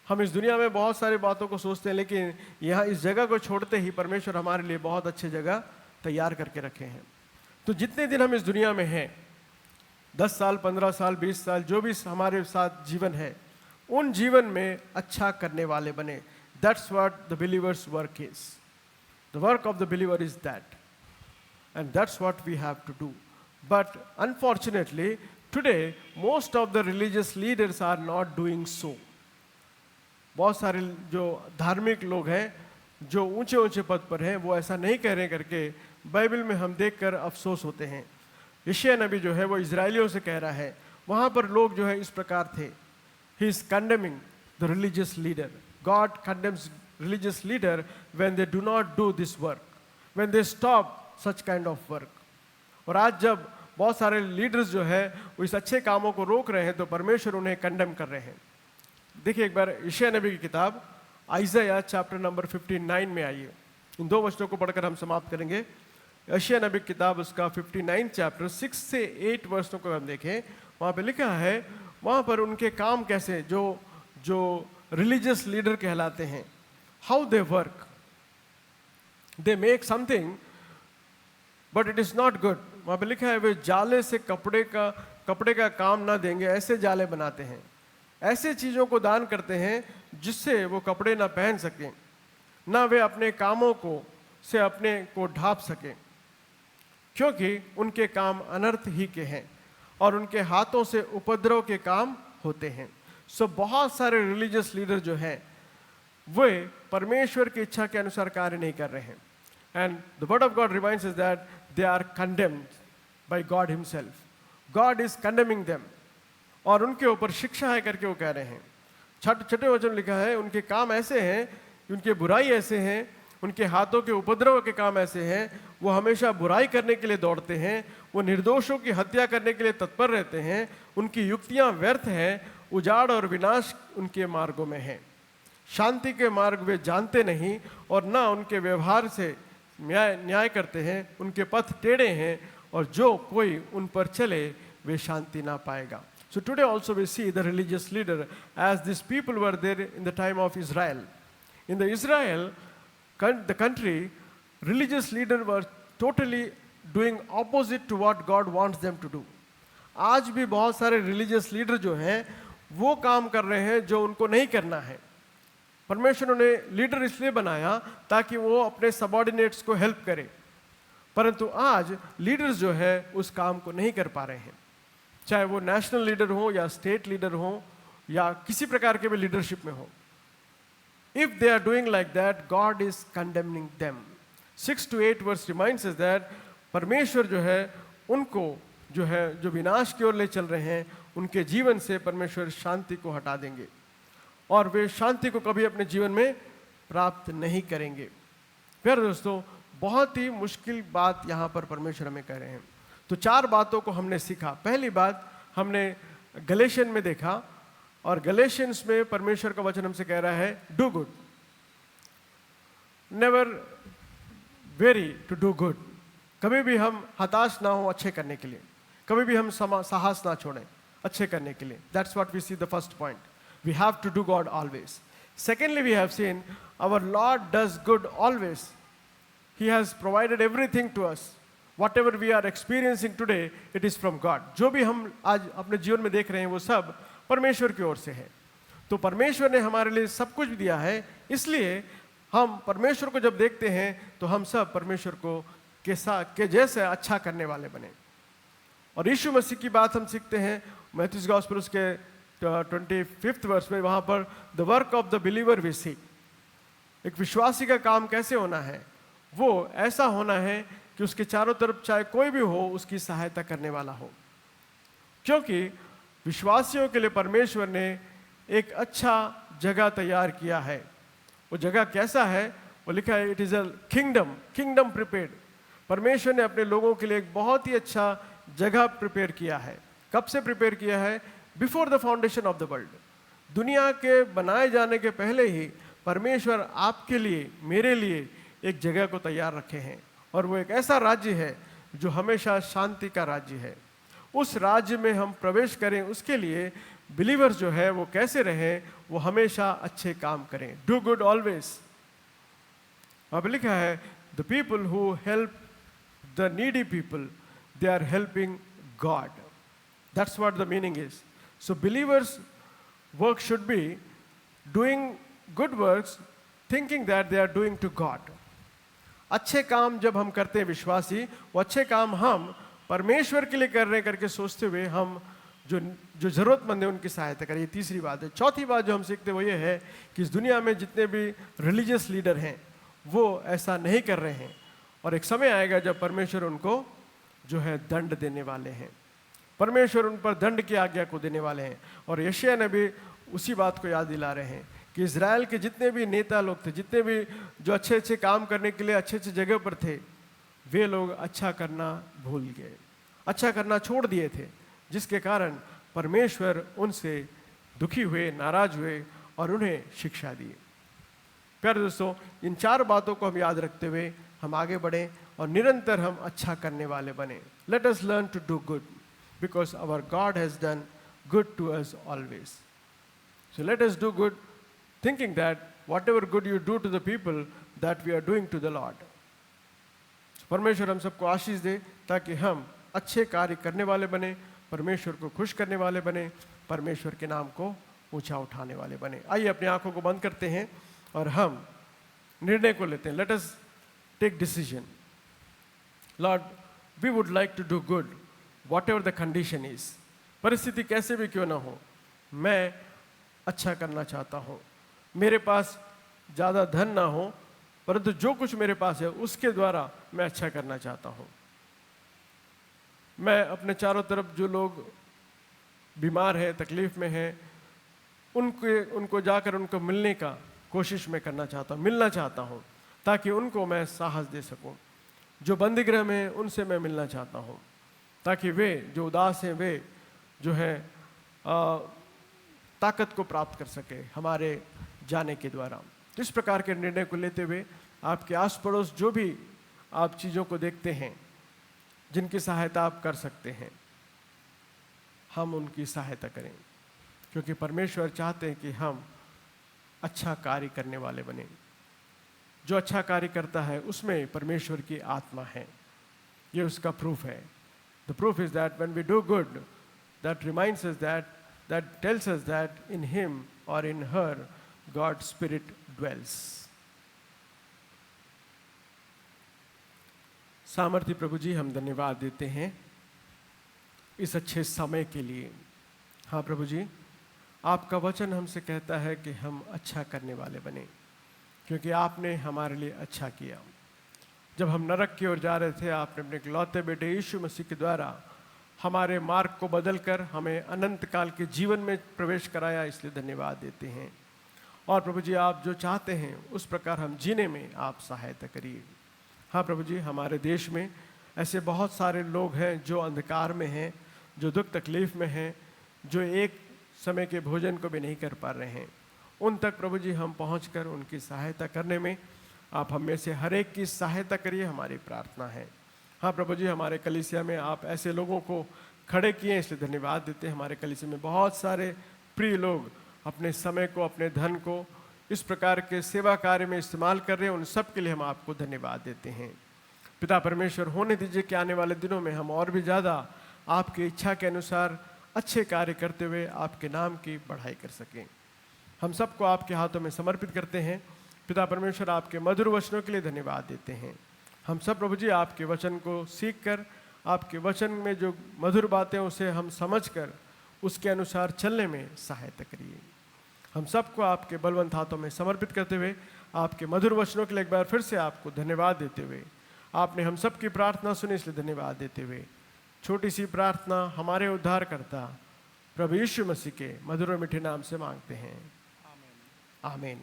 हम इस दुनिया में बहुत सारी बातों को सोचते हैं, लेकिन यहाँ इस जगह को छोड़ते ही परमेश्वर हमारे लिए बहुत अच्छी जगह तैयार करके रखे हैं। तो जितने दिन हम इस दुनिया में हैं, 10 साल, 15 साल, 20 साल, जो भी हमारे साथ जीवन है, उन जीवन में अच्छा करने वाले बने। That's what the believer's work is. The work of the believer is that. And that's what we have to do. But unfortunately, today, most of the religious leaders are not doing so. बहुत सारे जो धार्मिक लोग हैं, जो ऊंचे ऊंचे पद पर हैं, वो ऐसा नहीं कह रहे करके बाइबल में हम देखकर अफसोस होते हैं। यशायाह नबी जो है वो इजरायलियों से कह रहा है, वहाँ पर लोग जो है इस प्रकार थे। He is condemning the religious leader. God condemns religious leader when they do not do this work, when they stop such kind of work. और आज जब बहुत सारे लीडर्स जो है वो इस अच्छे कामों को रोक रहे हैं, तो परमेश्वर उन्हें कंडेम कर रहे हैं। देखिए एक बार यशायाह नबी की किताब आइज़ाया चैप्टर नंबर 59 में आइए। इन 2 वचनों को पढ़कर हम समाप्त करेंगे। यशायाह नबी की किताब उसका 59 चैप्टर 6 से 8 वर्षों को हम देखें, वहाँ पे लिखा है, वहाँ पर उनके काम कैसे, जो रिलीजियस लीडर कहलाते हैं, how they work, they make something but it is not good. वहाँ पे लिखा है वे जाले से कपड़े का काम ना देंगे, ऐसे जाले बनाते हैं, ऐसे चीज़ों को दान करते हैं जिससे वो कपड़े ना पहन सकें, ना वे अपने कामों से अपने को ढांप सकें, क्योंकि उनके काम अनर्थ ही के हैं और उनके हाथों से उपद्रव के काम होते हैं। सो बहुत सारे रिलीजियस लीडर जो हैं वे परमेश्वर की इच्छा के अनुसार कार्य नहीं कर रहे हैं। And the word of God reminds us that they are condemned by God himself, God is condemning them, और उनके ऊपर शिक्षा है करके वो कह रहे हैं। छठे वचन लिखा है, उनके काम ऐसे हैं, उनके बुराई ऐसे हैं, उनके हाथों के उपद्रव के काम ऐसे हैं, वो हमेशा बुराई करने के लिए दौड़ते हैं, वो निर्दोषों की हत्या करने के लिए तत्पर रहते हैं, उनकी युक्तियां व्यर्थ हैं, उजाड़ और विनाश उनके मार्गों में है, शांति के मार्ग वे जानते नहीं और ना उनके व्यवहार से न्याय करते हैं, उनके पथ टेढ़े हैं और जो कोई उन पर चले वे शांति ना पाएगा। So today also we see the religious leader as these people were there in the time of Israel. In the Israel, the country, religious leaders were totally doing opposite to what God wants them to do. आज भी बहुत सारे religious leader जो हैं वो काम कर रहे हैं जो उनको नहीं करना है। परमेश्वर ने लीडर इसलिए बनाया ताकि वो अपने सबॉर्डिनेट्स को हेल्प करे, परंतु आज लीडर्स जो है उस काम को नहीं कर पा रहे हैं, चाहे वो नेशनल लीडर हो या स्टेट लीडर हो या किसी प्रकार के भी लीडरशिप में हो। If they are doing like that, God is condemning them. 6 to 8 verse reminds us that परमेश्वर जो है उनको जो विनाश की ओर ले चल रहे हैं, उनके जीवन से परमेश्वर शांति को हटा देंगे और वे शांति को कभी अपने जीवन में प्राप्त नहीं करेंगे। प्यारे दोस्तों, बहुत ही मुश्किल बात यहाँ पर परमेश्वर हमें कह रहे हैं। तो 4 बातों को हमने सीखा। पहली बात हमने गलेशियन में देखा, और गलेशियंस में परमेश्वर का वचन हमसे कह रहा है do good, never weary to do good. कभी भी हम हताश ना हो अच्छे करने के लिए, कभी भी हम साहस ना छोड़ें अच्छे करने के लिए। That's what we see the first point, we have to do God always. Secondly we have seen our Lord does good always, he has provided everything to us. Whatever we are experiencing today, it is from God. जो भी हम आज अपने जीवन में देख रहे हैं वो सब परमेश्वर की ओर से है। तो परमेश्वर ने हमारे लिए सब कुछ दिया है, इसलिए हम परमेश्वर को जब देखते हैं तो हम सब परमेश्वर को के जैसे अच्छा करने वाले बने। और यीशु मसीह की बात हम सीखते हैं मैथ्यूज गॉस्पेल के 25th वर्स में, वहाँ पर the work of the believer we see. एक विश्वासी का काम कैसे होना है, वो ऐसा होना है कि उसके चारों तरफ चाहे कोई भी हो उसकी सहायता करने वाला हो, क्योंकि विश्वासियों के लिए परमेश्वर ने एक अच्छा जगह तैयार किया है। वो जगह कैसा है, वो लिखा है it is a kingdom prepared. परमेश्वर ने अपने लोगों के लिए एक बहुत ही अच्छा जगह प्रिपेयर किया है। कब से प्रिपेयर किया है? Before the foundation of the world. दुनिया के बनाए जाने के पहले ही परमेश्वर आपके लिए, मेरे लिए एक जगह को तैयार रखे हैं, और वो एक ऐसा राज्य है जो हमेशा शांति का राज्य है। उस राज्य में हम प्रवेश करें, उसके लिए बिलीवर्स जो है वो कैसे रहें, वो हमेशा अच्छे काम करें। Do good always. अब लिखा है the people who help the needy people, they are helping God. That's what the meaning is. So believers work should be doing good works, thinking that they are doing to God. अच्छे काम जब हम करते हैं विश्वासी, वो अच्छे काम हम परमेश्वर के लिए कर रहे हैं करके सोचते हुए हम जो जरूरतमंद है उनकी सहायता करें। ये तीसरी बात है। चौथी बात जो हम सीखते वो ये है कि इस दुनिया में जितने भी रिलीजियस लीडर हैं वो ऐसा नहीं कर रहे हैं, और एक समय आएगा जब परमेश्वर उनको जो है दंड देने वाले हैं। परमेश्वर उन पर दंड की आज्ञा को देने वाले हैं। और यशायाह ने भी उसी बात को याद दिला रहे हैं कि इज़राइल के जितने भी नेता लोग थे, जितने भी जो अच्छे अच्छे काम करने के लिए अच्छे अच्छे जगह पर थे, वे लोग अच्छा करना भूल गए, अच्छा करना छोड़ दिए थे, जिसके कारण परमेश्वर उनसे दुखी हुए, नाराज हुए और उन्हें शिक्षा दी। प्यारे दोस्तों, इन 4 बातों को हम याद रखते हुए हम आगे बढ़ें और निरंतर हम अच्छा करने वाले बने। Let us learn to do good because our God has done good to us always. So let us do good thinking that whatever good you do to the people, that we are doing to the Lord. परमेश्वर हम सबको आशीष दे ताकि हम अच्छे कार्य करने वाले बने, परमेश्वर को खुश करने वाले बने, परमेश्वर के नाम को ऊंचा उठाने वाले बने। आइए अपनी आंखों को बंद करते हैं और हम निर्णय को लेते हैं। Let us take decision. Lord, we would like to do good whatever the condition is. परिस्थिति कैसे भी क्यों ना हो, मैं अच्छा करना चाहता हूँ। मेरे पास ज़्यादा धन ना हो, परंतु जो कुछ मेरे पास है उसके द्वारा मैं अच्छा करना चाहता हूँ। मैं अपने चारों तरफ जो लोग बीमार हैं, तकलीफ में हैं, उनको जाकर उनको मिलने का कोशिश मैं करना चाहता हूँ, मिलना चाहता हूँ, ताकि उनको मैं साहस दे सकूँ। जो बंदीगृह में हैं उनसे मैं मिलना चाहता हूँ, ताकि वे जो उदास हैं वे जो है ताकत को प्राप्त कर सके हमारे जाने के द्वारा। तो इस प्रकार के निर्णय को लेते हुए आपके आस पड़ोस जो भी आप चीज़ों को देखते हैं जिनकी सहायता आप कर सकते हैं, हम उनकी सहायता करें, क्योंकि परमेश्वर चाहते हैं कि हम अच्छा कार्य करने वाले बने। जो अच्छा कार्य करता है उसमें परमेश्वर की आत्मा है, ये उसका प्रूफ है। The proof is that when we do good, that reminds us that tells us that in him or in her God's Spirit dwells. सामर्थी प्रभु जी, हम धन्यवाद देते हैं इस अच्छे समय के लिए। हाँ प्रभु जी, आपका वचन हमसे कहता है कि हम अच्छा करने वाले बने, क्योंकि आपने हमारे लिए अच्छा किया। जब हम नरक की ओर जा रहे थे, आपने अपने इकलौते बेटे यीशु मसीह के द्वारा हमारे मार्ग को बदलकर हमें अनंत काल के जीवन में प्रवेश कराया, इसलिए धन्यवाद देते हैं। और प्रभु जी, आप जो चाहते हैं उस प्रकार हम जीने में आप सहायता करिए। हाँ प्रभु जी, हमारे देश में ऐसे बहुत सारे लोग हैं जो अंधकार में हैं, जो दुख तकलीफ में हैं, जो एक समय के भोजन को भी नहीं कर पा रहे हैं। उन तक प्रभु जी हम पहुंचकर उनकी सहायता करने में आप हम में से हर एक की सहायता करिए, हमारी प्रार्थना है। हाँ प्रभु जी, हमारे कलीसिया में आप ऐसे लोगों को खड़े किए, इसलिए धन्यवाद देते हैं। हमारे कलीसिया में बहुत सारे प्रिय लोग अपने समय को, अपने धन को इस प्रकार के सेवा कार्य में इस्तेमाल कर रहे हैं, उन सब के लिए हम आपको धन्यवाद देते हैं। पिता परमेश्वर, होने दीजिए कि आने वाले दिनों में हम और भी ज़्यादा आपकी इच्छा के अनुसार अच्छे कार्य करते हुए आपके नाम की बढ़ाई कर सकें। हम सबको आपके हाथों में समर्पित करते हैं। पिता परमेश्वर, आपके मधुर वचनों के लिए धन्यवाद देते हैं। हम सब प्रभु जी आपके वचन को सीखकर, आपके वचन में जो मधुर बातें उसे हम समझकर उसके अनुसार चलने में सहायता करिए। हम सबको आपके बलवंत हाथों में समर्पित करते हुए आपके मधुर वचनों के लिए एक बार फिर से आपको धन्यवाद देते हुए, आपने हम सब की प्रार्थना सुनी इसलिए धन्यवाद देते हुए, छोटी सी प्रार्थना हमारे उद्धारकर्ता प्रभु यीशु मसीह के मधुर और मीठे नाम से मांगते हैं, आमीन।